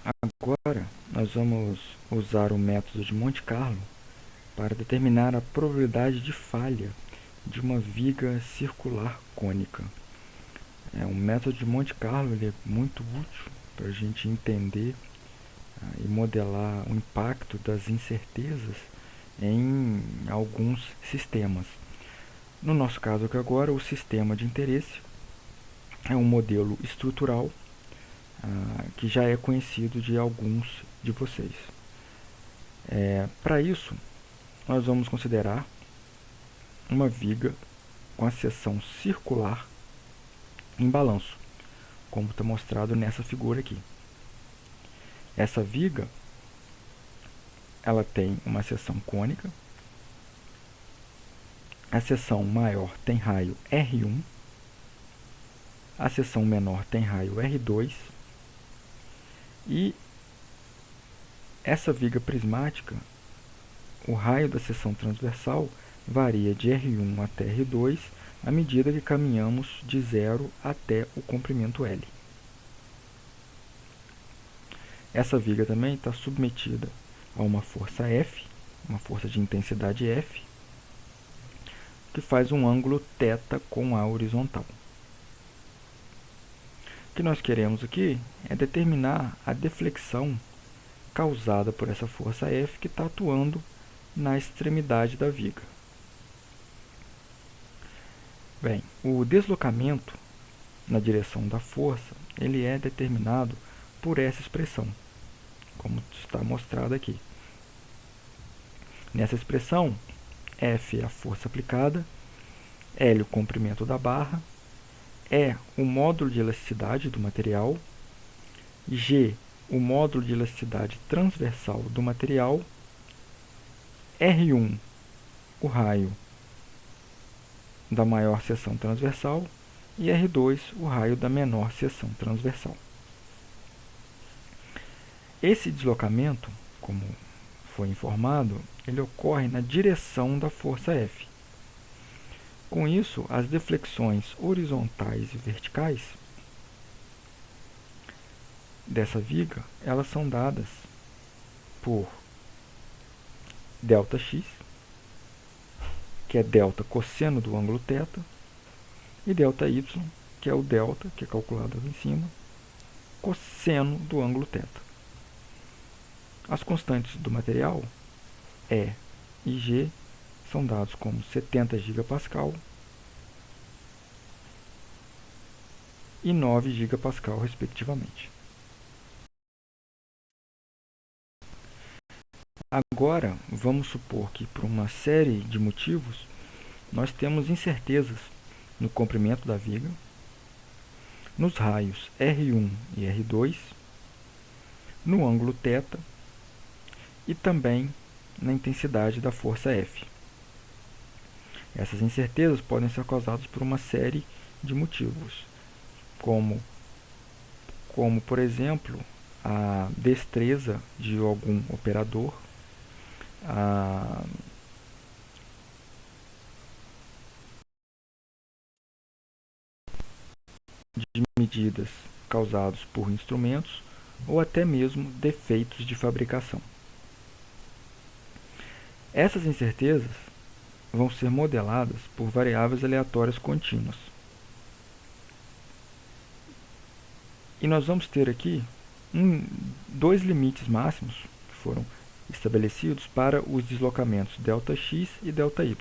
Agora, nós vamos usar o método de Monte Carlo para determinar a probabilidade de falha de uma viga circular cônica. O método de Monte Carlo ele é muito útil para a gente entender e modelar o impacto das incertezas em alguns sistemas. No nosso caso aqui agora, o sistema de interesse é um modelo estrutural que já é conhecido de alguns de vocês. Para isso, nós vamos considerar uma viga com a seção circular em balanço, como está mostrado nessa figura aqui. Essa viga ela tem uma seção cônica, a seção maior tem raio R1, a seção menor tem raio R2 e essa viga prismática, o raio da seção transversal varia de R1 até R2 à medida que caminhamos de 0 até o comprimento L. Essa viga também está submetida a uma força F, uma força de intensidade F, que faz um ângulo θ com a horizontal. O que nós queremos aqui é determinar a deflexão causada por essa força F que está atuando na extremidade da viga. Bem, o deslocamento na direção da força ele é determinado por essa expressão, como está mostrado aqui. Nessa expressão, F é a força aplicada, L o comprimento da barra, E o módulo de elasticidade do material, G o módulo de elasticidade transversal do material, R1 o raio da maior seção transversal e R2 o raio da menor seção transversal. Esse deslocamento, como foi informado, ele ocorre na direção da força F. Com isso, as deflexões horizontais e verticais dessa viga, elas são dadas por ΔX, que é delta cosseno do ângulo θ, e ΔY, que é o delta, que é calculado ali em cima, cosseno do ângulo θ. As constantes do material, E e G, são dados como 70 gigapascal e 9 gigapascal, respectivamente. Agora, vamos supor que, por uma série de motivos, nós temos incertezas no comprimento da viga, nos raios R1 e R2, no ângulo θ e também na intensidade da força F. Essas incertezas podem ser causadas por uma série de motivos, como por exemplo, a destreza de algum operador, de medidas causadas por instrumentos ou até mesmo defeitos de fabricação. Essas incertezas vão ser modeladas por variáveis aleatórias contínuas. E nós vamos ter aqui dois limites máximos que foram estabelecidos para os deslocamentos ΔX e ΔY.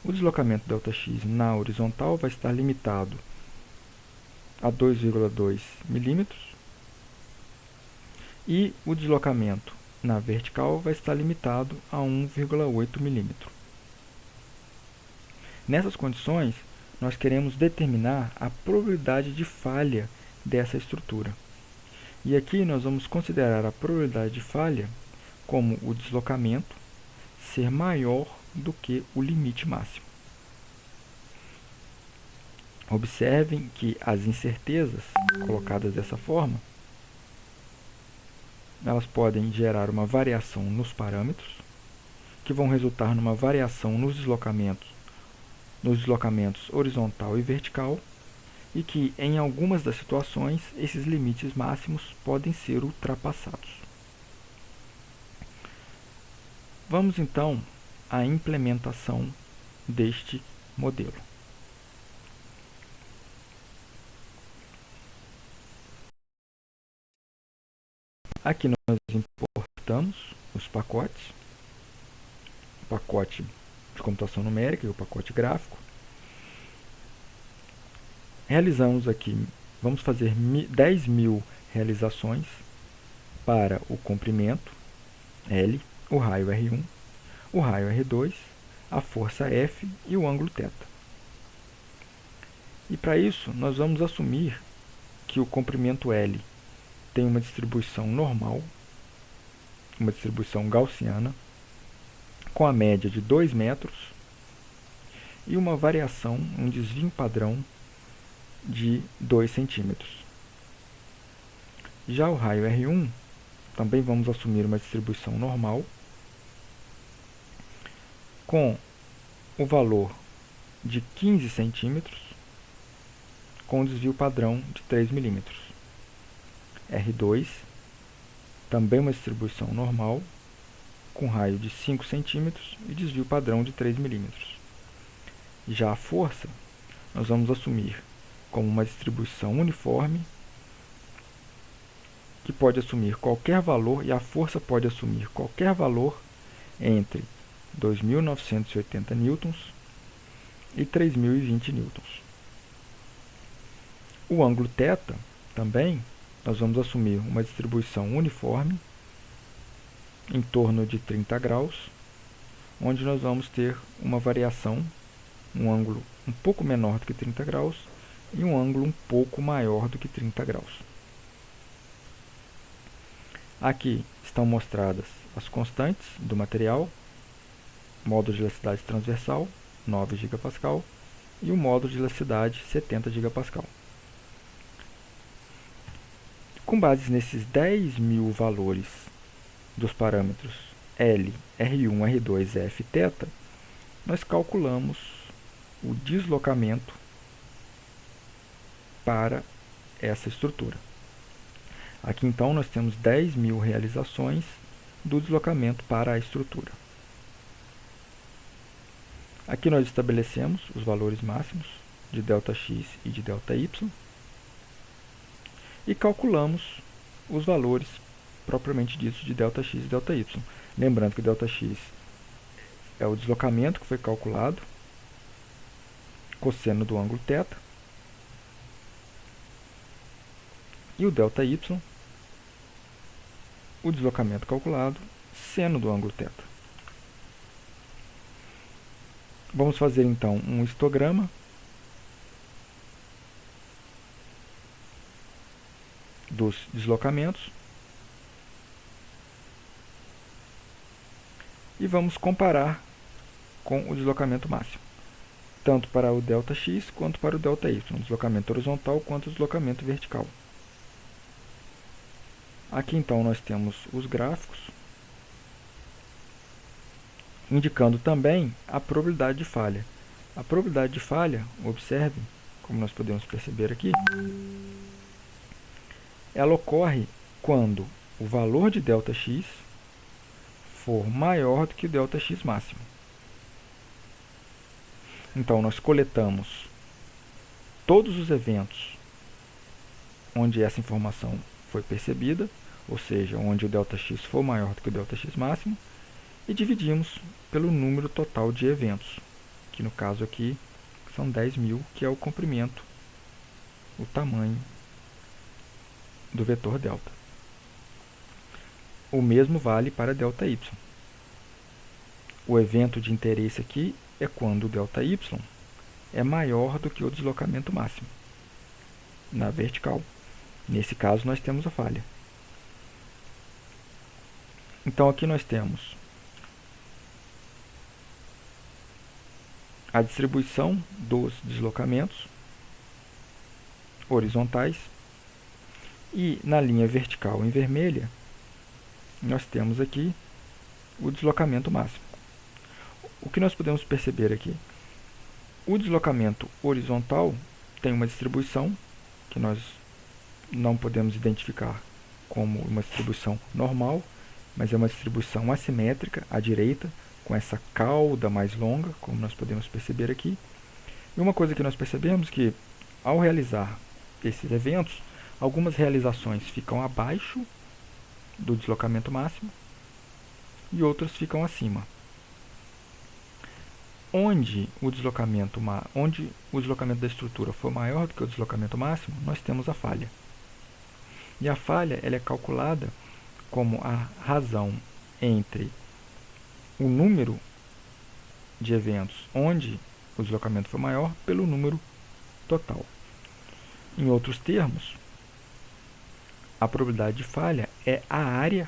O deslocamento ΔX na horizontal vai estar limitado a 2,2 milímetros e o deslocamento na vertical vai estar limitado a 1,8 milímetro. Nessas condições, nós queremos determinar a probabilidade de falha dessa estrutura. E aqui nós vamos considerar a probabilidade de falha como o deslocamento ser maior do que o limite máximo. Observem que as incertezas colocadas dessa forma, elas podem gerar uma variação nos parâmetros, que vão resultar numa variação nos deslocamentos horizontal e vertical, e que, em algumas das situações, esses limites máximos podem ser ultrapassados. Vamos então à implementação deste modelo. Aqui nós importamos os pacotes, o pacote de computação numérica e o pacote gráfico. Realizamos aqui, vamos fazer 10.000 realizações para o comprimento L, o raio R1, o raio R2, a força F e o ângulo θ. E para isso, nós vamos assumir que o comprimento L tem uma distribuição normal, uma distribuição gaussiana, com a média de 2 metros e uma variação, um desvio padrão de 2 centímetros. Já o raio R1, também vamos assumir uma distribuição normal, com o valor de 15 centímetros, com desvio padrão de 3 milímetros. R2, também uma distribuição normal, com raio de 5 centímetros e desvio padrão de 3 milímetros. Já a força, nós vamos assumir como uma distribuição uniforme, que pode assumir qualquer valor, e a força pode assumir qualquer valor entre 2.980 newtons e 3.020 newtons. O ângulo θ, também, nós vamos assumir uma distribuição uniforme, em torno de 30 graus, onde nós vamos ter uma variação, um ângulo um pouco menor do que 30 graus e um ângulo um pouco maior do que 30 graus. Aqui estão mostradas as constantes do material, módulo de elasticidade transversal, 9 GPa, e o módulo de elasticidade, 70 GPa. Com base nesses 10.000 valores dos parâmetros L, R1, R2, F e θ, nós calculamos o deslocamento para essa estrutura. Aqui então nós temos 10.000 realizações do deslocamento para a estrutura. Aqui nós estabelecemos os valores máximos de ΔX e de ΔY e calculamos os valores propriamente ditos de ΔX e ΔY. Lembrando que ΔX é o deslocamento que foi calculado, cosseno do ângulo θ, e o ΔY, o deslocamento calculado, seno do ângulo θ. Vamos fazer então um histograma dos deslocamentos e vamos comparar com o deslocamento máximo, tanto para o ΔX quanto para o ΔY, o deslocamento horizontal quanto o deslocamento vertical. Aqui então nós temos os gráficos, indicando também a probabilidade de falha. A probabilidade de falha, observe, como nós podemos perceber aqui, ela ocorre quando o valor de ΔX for maior do que o ΔX máximo. Então, nós coletamos todos os eventos onde essa informação foi percebida, ou seja, onde o ΔX for maior do que o ΔX máximo, e dividimos pelo número total de eventos, que no caso aqui são 10.000, que é o comprimento, o tamanho do vetor delta. O mesmo vale para ΔY. O evento de interesse aqui é quando o ΔY é maior do que o deslocamento máximo na vertical. Nesse caso, nós temos a falha. Então, aqui nós temos a distribuição dos deslocamentos horizontais e na linha vertical em vermelha, nós temos aqui o deslocamento máximo. O que nós podemos perceber aqui? O deslocamento horizontal tem uma distribuição que nós não podemos identificar como uma distribuição normal, mas é uma distribuição assimétrica à direita, com essa cauda mais longa, como nós podemos perceber aqui. E uma coisa que nós percebemos que, ao realizar esses eventos, algumas realizações ficam abaixo do deslocamento máximo e outras ficam acima. Onde o deslocamento da estrutura for maior do que o deslocamento máximo, nós temos a falha. E a falha ela é calculada como a razão entre o número de eventos onde o deslocamento for maior pelo número total. Em outros termos, a probabilidade de falha é a área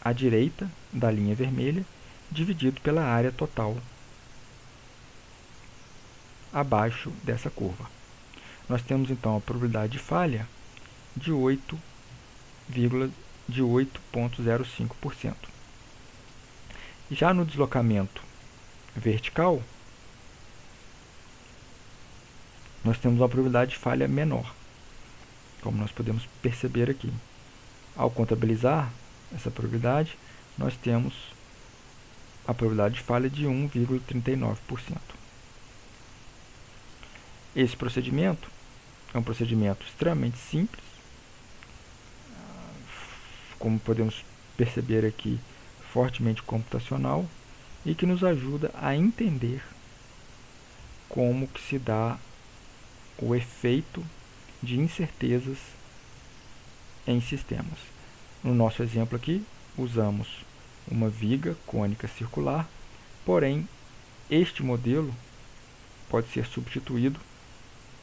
à direita da linha vermelha dividido pela área total abaixo dessa curva. Nós temos então a probabilidade de falha de 8,05%. Já no deslocamento vertical, nós temos uma probabilidade de falha menor, como nós podemos perceber aqui. Ao contabilizar essa probabilidade, nós temos a probabilidade de falha de 1,39%. Esse procedimento é um procedimento extremamente simples, como podemos perceber aqui, fortemente computacional, e que nos ajuda a entender como que se dá o efeito de incertezas em sistemas. No nosso exemplo aqui, usamos uma viga cônica circular, porém, este modelo pode ser substituído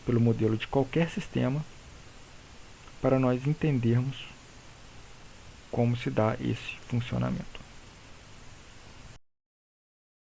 pelo modelo de qualquer sistema para nós entendermos como se dá esse funcionamento.